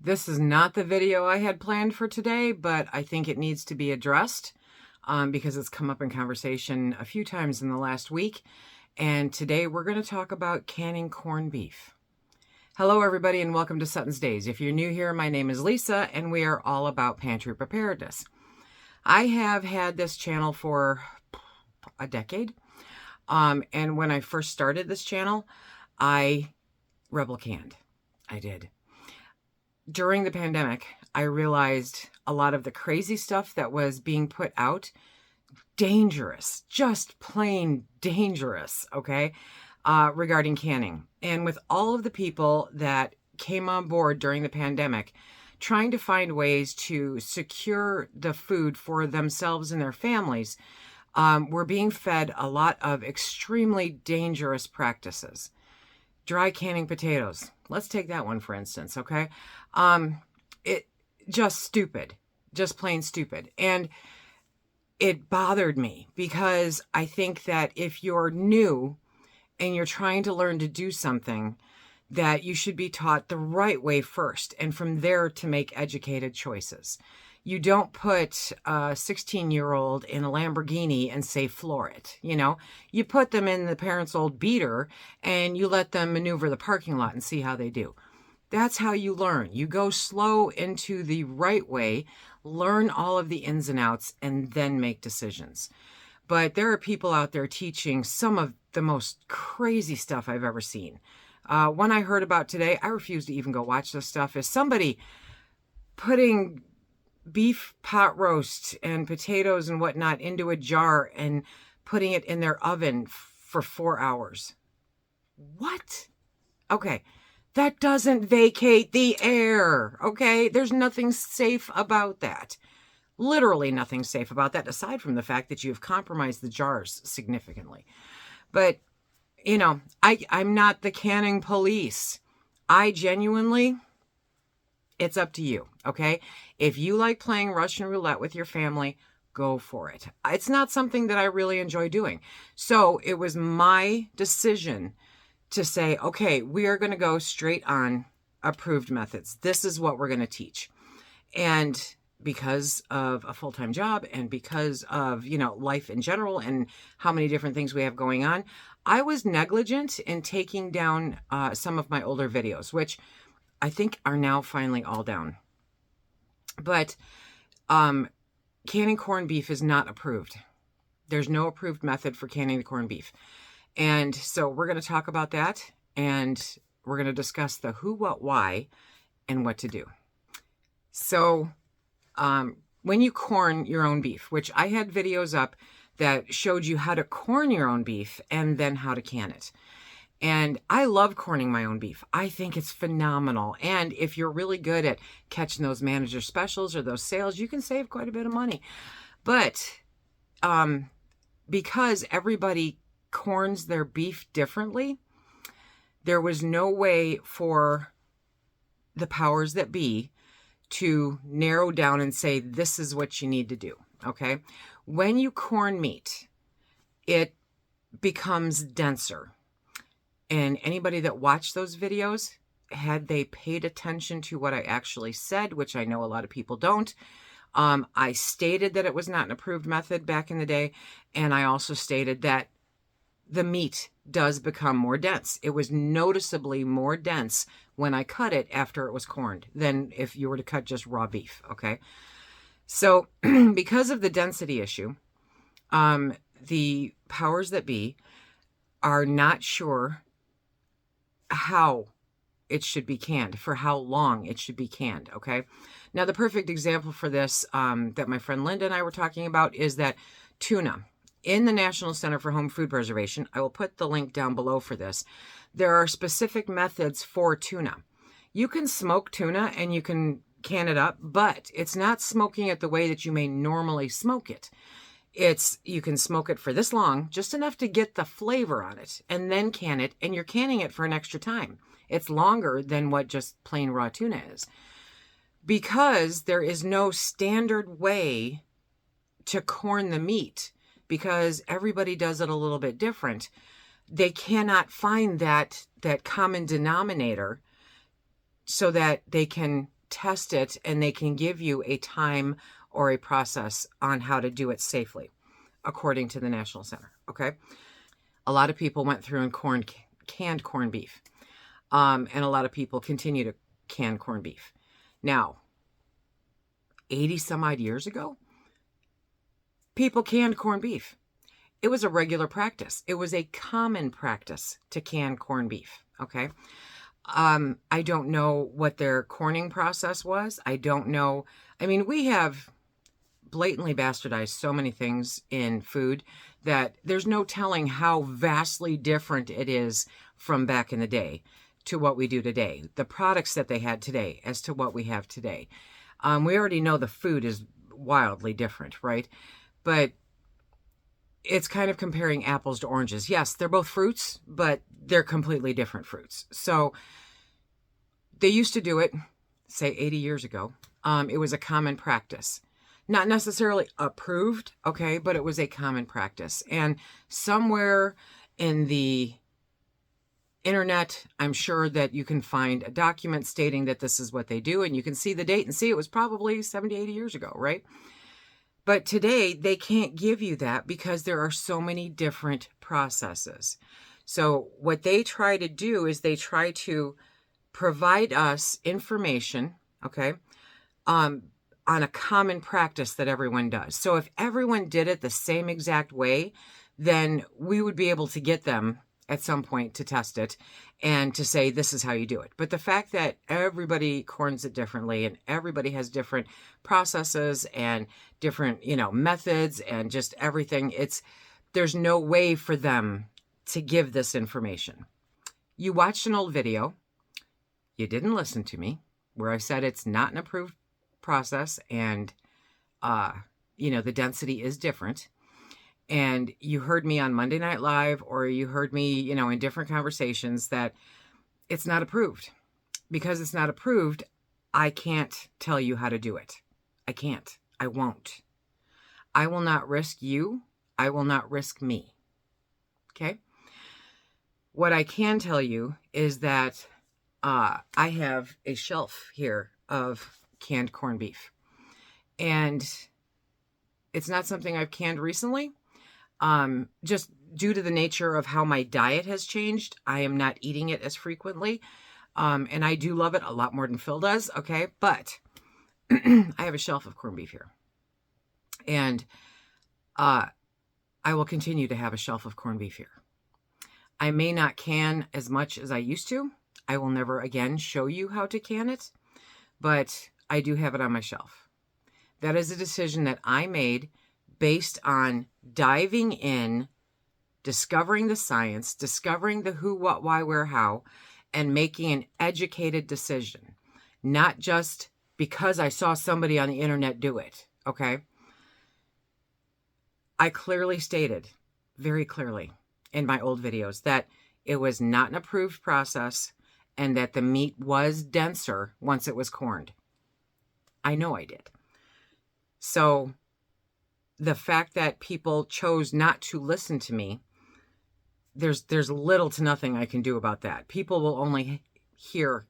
This is not the video I had planned for today, but I think it needs to be addressed because it's come up in conversation a few times in the last week. And today we're going to talk about canning corned beef. Hello, everybody, and welcome to SuttonsDaze. If you're new here, my name is Lisa, and we are all about pantry preparedness. I have had this channel for a decade. And when I first started this channel, I rebel canned. I did. During the pandemic, I realized a lot of the crazy stuff that was being put out, dangerous, just plain dangerous, okay, regarding canning. And with all of the people that came on board during the pandemic, trying to find ways to secure the food for themselves and their families, we're being fed a lot of extremely dangerous practices. Dry canning potatoes. Let's take that one, for instance, okay? It just stupid, just plain stupid. And it bothered me because I think that if you're new and you're trying to learn to do something, that you should be taught the right way first, and from there to make educated choices. You don't put a 16-year-old in a Lamborghini and say, floor it. You know, you put them in the parents' old beater and you let them maneuver the parking lot and see how they do. That's how you learn. You go slow into the right way, learn all of the ins and outs, and then make decisions. But there are people out there teaching some of the most crazy stuff I've ever seen. One I heard about today, I refuse to even go watch this stuff, is somebody putting beef pot roast and potatoes and whatnot into a jar and putting it in their oven for 4 hours. What? Okay. That doesn't vacate the air. Okay. There's nothing safe about that. Literally nothing safe about that, aside from the fact that you've compromised the jars significantly. But, you know, I'm not the canning police. I genuinely, it's up to you, okay? If you like playing Russian roulette with your family, go for it. It's not something that I really enjoy doing. So it was my decision to say, okay, we are going to go straight on approved methods. This is what we're going to teach. And because of a full-time job and because of, you know, life in general and how many different things we have going on, I was negligent in taking down some of my older videos, which I think are now finally all down. But canning corned beef is not approved. There's no approved method for canning the corned beef. And so we're going to talk about that, and we're going to discuss the who, what, why, and what to do. So when you corn your own beef, which I had videos up that showed you how to corn your own beef and then how to can it. And I love corning my own beef. I think it's phenomenal. And if you're really good at catching those manager specials or those sales, you can save quite a bit of money. But because everybody corns their beef differently, there was no way for the powers that be to narrow down and say, this is what you need to do. Okay. When you corn meat, it becomes denser. And anybody that watched those videos, had they paid attention to what I actually said, which I know a lot of people don't, I stated that it was not an approved method back in the day. And I also stated that the meat does become more dense. It was noticeably more dense when I cut it after it was corned than if you were to cut just raw beef. Okay. So because of the density issue, the powers that be are not sure how it should be canned, for how long it should be canned, okay? Now, the perfect example for this that my friend Linda and I were talking about is that tuna. In the National Center for Home Food Preservation, I will put the link down below for this, there are specific methods for tuna. You can smoke tuna and you can can it up, but it's not smoking it the way that you may normally smoke it. You can smoke it for this long, just enough to get the flavor on it, and then can it, and you're canning it for an extra time. It's longer than what just plain raw tuna is. Because there is no standard way to corn the meat, because everybody does it a little bit different, they cannot find that common denominator so that they can test it and they can give you a time or a process on how to do it safely, according to the National Center. Okay. A lot of people went through and canned corned beef. And a lot of people continue to can corned beef. Now, 80 some odd years ago, people canned corned beef. It was a regular practice. It was a common practice to can corned beef. Okay. I don't know what their corning process was. I don't know. I mean, we have blatantly bastardized so many things in food that there's no telling how vastly different it is from back in the day to what we do today. The products that they had today as to what we have today. We already know the food is wildly different, right? But it's kind of comparing apples to oranges. Yes, they're both fruits, but they're completely different fruits. So they used to do it, say 80 years ago. It was a common practice. Not necessarily approved, okay, but it was a common practice. And somewhere in the internet, I'm sure that you can find a document stating that this is what they do, and you can see the date and see it was probably 70, 80 years ago, right? But today, they can't give you that because there are so many different processes. So what they try to do is they try to provide us information, okay, on a common practice that everyone does. So if everyone did it the same exact way, then we would be able to get them at some point to test it and to say, this is how you do it. But the fact that everybody corns it differently and everybody has different processes and different, methods and just everything, there's no way for them to give this information. You watched an old video. You didn't listen to me where I said it's not an approved process and, the density is different. And you heard me on Monday Night Live, or you heard me, in different conversations that it's not approved. Because it's not approved, I can't tell you how to do it. I can't. I won't. I will not risk you. I will not risk me. Okay? What I can tell you is that I have a shelf here of canned corned beef. And it's not something I've canned recently. Just due to the nature of how my diet has changed, I am not eating it as frequently. And I do love it a lot more than Phil does. Okay. But I have a shelf of corned beef here, and, I will continue to have a shelf of corned beef here. I may not can as much as I used to. I will never again show you how to can it, but I do have it on my shelf. That is a decision that I made based on diving in, discovering the science, discovering the who, what, why, where, how, and making an educated decision. Not just because I saw somebody on the internet do it, okay? I clearly stated, very clearly, in my old videos that it was not an approved process and that the meat was denser once it was corned. I know I did. So the fact that people chose not to listen to me, there's little to nothing I can do about that. People will only hear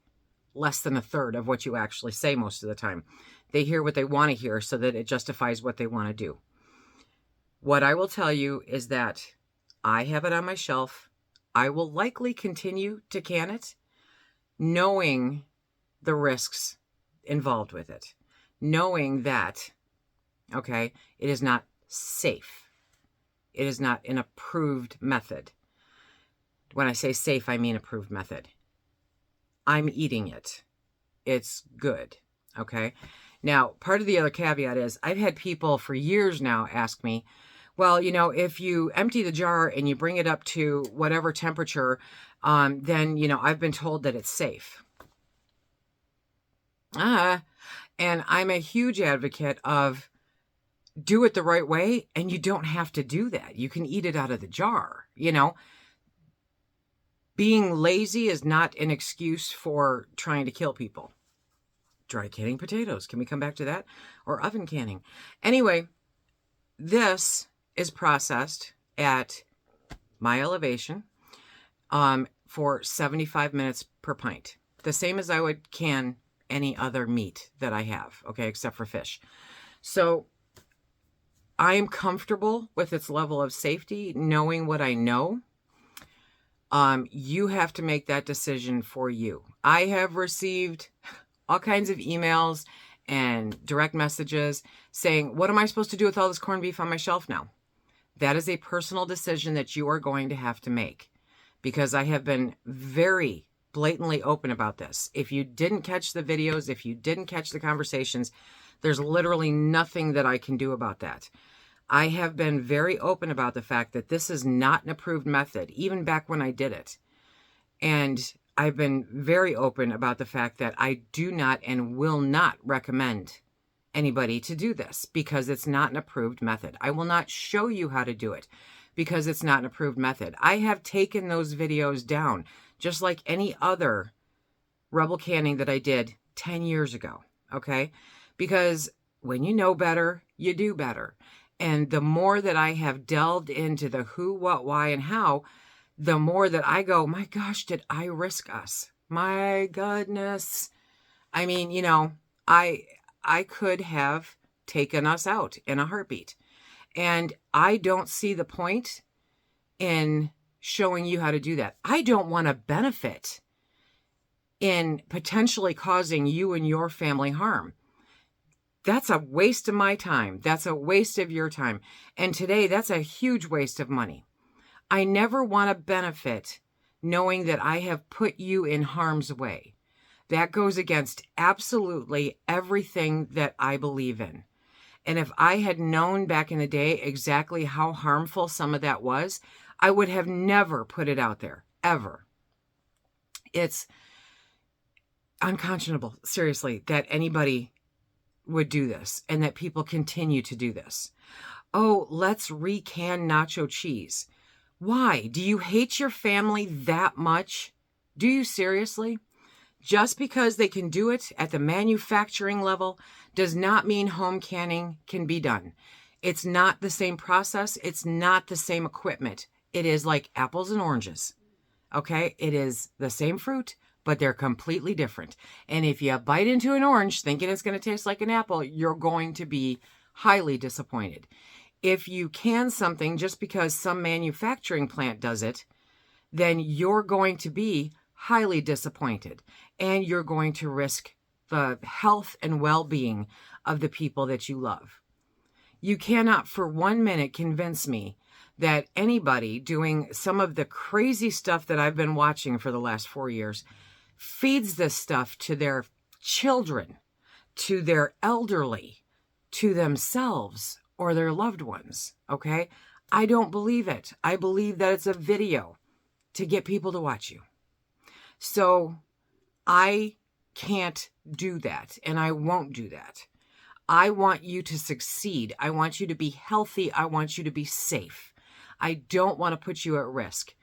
less than a third of what you actually say most of the time. They hear what they want to hear so that it justifies what they want to do. What I will tell you is that I have it on my shelf. I will likely continue to can it, knowing the risks involved with it, knowing that, okay, it is not safe. It is not an approved method. When I say safe, I mean approved method. I'm eating it. It's good, okay? Now, part of the other caveat is I've had people for years now ask me, well, if you empty the jar and you bring it up to whatever temperature, then, I've been told that it's safe. And I'm a huge advocate of do it the right way, and you don't have to do that. You can eat it out of the jar, Being lazy is not an excuse for trying to kill people. Dry canning potatoes. Can we come back to that? Or oven canning. Anyway, this is processed at my elevation for 75 minutes per pint. The same as I would can any other meat that I have, okay, except for fish. So I am comfortable with its level of safety, knowing what I know. You have to make that decision for you. I have received all kinds of emails and direct messages saying, what am I supposed to do with all this corned beef on my shelf now? That is a personal decision that you are going to have to make, because I have been very blatantly open about this. If you didn't catch the videos, if you didn't catch the conversations, there's literally nothing that I can do about that. I have been very open about the fact that this is not an approved method, even back when I did it. And I've been very open about the fact that I do not and will not recommend anybody to do this because it's not an approved method. I will not show you how to do it because it's not an approved method. I have taken those videos down, just like any other rebel canning that I did 10 years ago, okay? Because when you know better, you do better. And the more that I have delved into the who, what, why, and how, the more that I go, my gosh, did I risk us? My goodness. I mean, you know, I could have taken us out in a heartbeat. And I don't see the point in showing you how to do that. I don't want to benefit in potentially causing you and your family harm. That's a waste of my time. That's a waste of your time. And today, that's a huge waste of money. I never want to benefit knowing that I have put you in harm's way. That goes against absolutely everything that I believe in. And if I had known back in the day exactly how harmful some of that was, I would have never put it out there, ever. It's unconscionable, seriously, that anybody would do this and that people continue to do this. Oh, let's recan nacho cheese. Why? Do you hate your family that much? Do you seriously? Just because they can do it at the manufacturing level does not mean home canning can be done. It's not the same process. It's not the same equipment. It is like apples and oranges. Okay? It is the same fruit, but they're completely different. And if you bite into an orange thinking it's going to taste like an apple, you're going to be highly disappointed. If you can something just because some manufacturing plant does it, then you're going to be highly disappointed. And you're going to risk the health and well-being of the people that you love. You cannot for 1 minute convince me that anybody doing some of the crazy stuff that I've been watching for the last 4 years feeds this stuff to their children, to their elderly, to themselves, or their loved ones, okay? I don't believe it. I believe that it's a video to get people to watch you. So I can't do that, and I won't do that. I want you to succeed. I want you to be healthy. I want you to be safe. I don't want to put you at risk.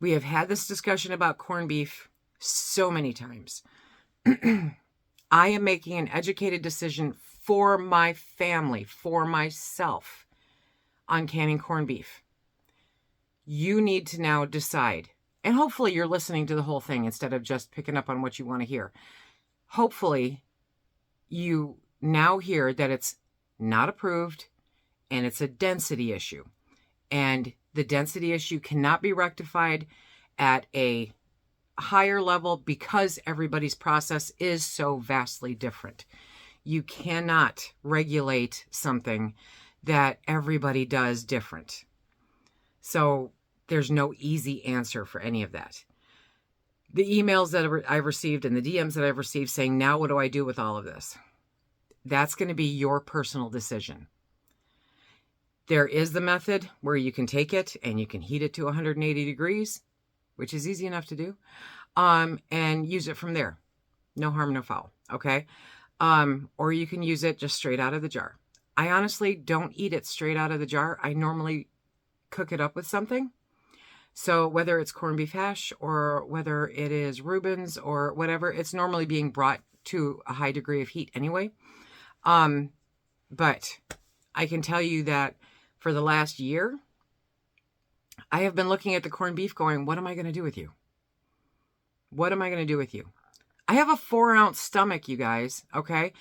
We have had this discussion about corned beef so many times. I am making an educated decision for my family, for myself, on canning corned beef. You need to now decide, and hopefully you're listening to the whole thing instead of just picking up on what you want to hear. Hopefully you now hear that it's not approved and it's a density issue. And the density issue cannot be rectified at a higher level because everybody's process is so vastly different. You cannot regulate something that everybody does different. So there's no easy answer for any of that. The emails that I've received and the DMs that I've received saying, now what do I do with all of this? That's going to be your personal decision. There is the method where you can take it and you can heat it to 180 degrees, which is easy enough to do, and use it from there. No harm, no foul, okay? Or you can use it just straight out of the jar. I honestly don't eat it straight out of the jar. I normally cook it up with something. So whether it's corned beef hash or whether it is Reuben's or whatever, it's normally being brought to a high degree of heat anyway. But I can tell you that for the last year, I have been looking at the corned beef going, what am I going to do with you? What am I going to do with you? I have a 4-ounce stomach, you guys, okay?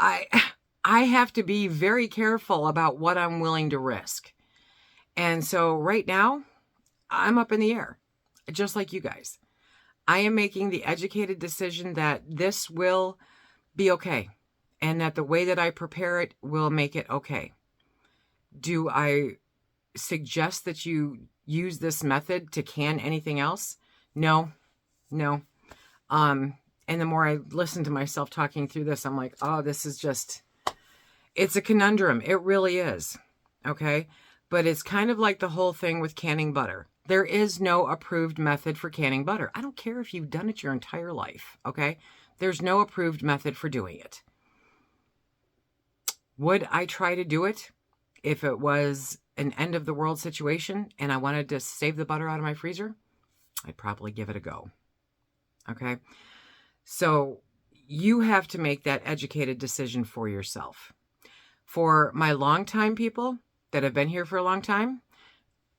I have to be very careful about what I'm willing to risk. And so right now, I'm up in the air, just like you guys. I am making the educated decision that this will be okay, and that the way that I prepare it will make it okay. Do I suggest that you use this method to can anything else? No. And the more I listen to myself talking through this, I'm like, oh, this is just, it's a conundrum. It really is. Okay. But it's kind of like the whole thing with canning butter. There is no approved method for canning butter. I don't care if you've done it your entire life. Okay. There's no approved method for doing it. Would I try to do it if it was an end of the world situation and I wanted to save the butter out of my freezer? I'd probably give it a go. Okay. So you have to make that educated decision for yourself. For my longtime people that have been here for a long time,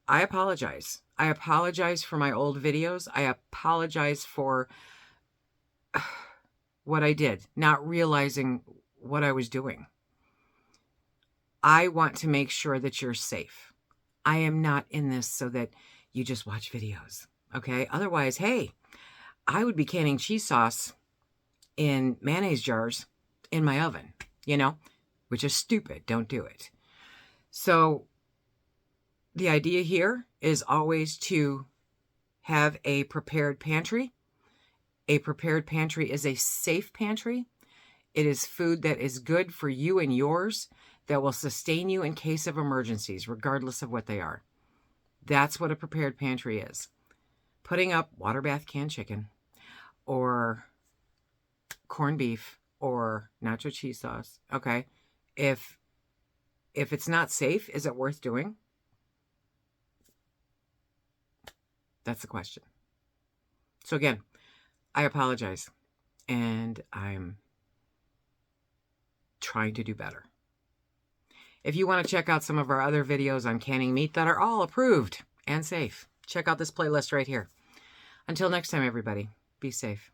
I apologize. I apologize for my old videos. I apologize for what I did, not realizing what I was doing. I want to make sure that you're safe. I am not in this so that you just watch videos. Okay. Otherwise, hey, I would be canning cheese sauce in mayonnaise jars in my oven, which is stupid. Don't do it. So the idea here is always to have a prepared pantry. A prepared pantry is a safe pantry. It is food that is good for you and yours, that will sustain you in case of emergencies, regardless of what they are. That's what a prepared pantry is. Putting up water bath canned chicken or corned beef or nacho cheese sauce. Okay. If it's not safe, is it worth doing? That's the question. So again, I apologize, and I'm trying to do better. If you want to check out some of our other videos on canning meat that are all approved and safe, check out this playlist right here. Until next time, everybody, be safe.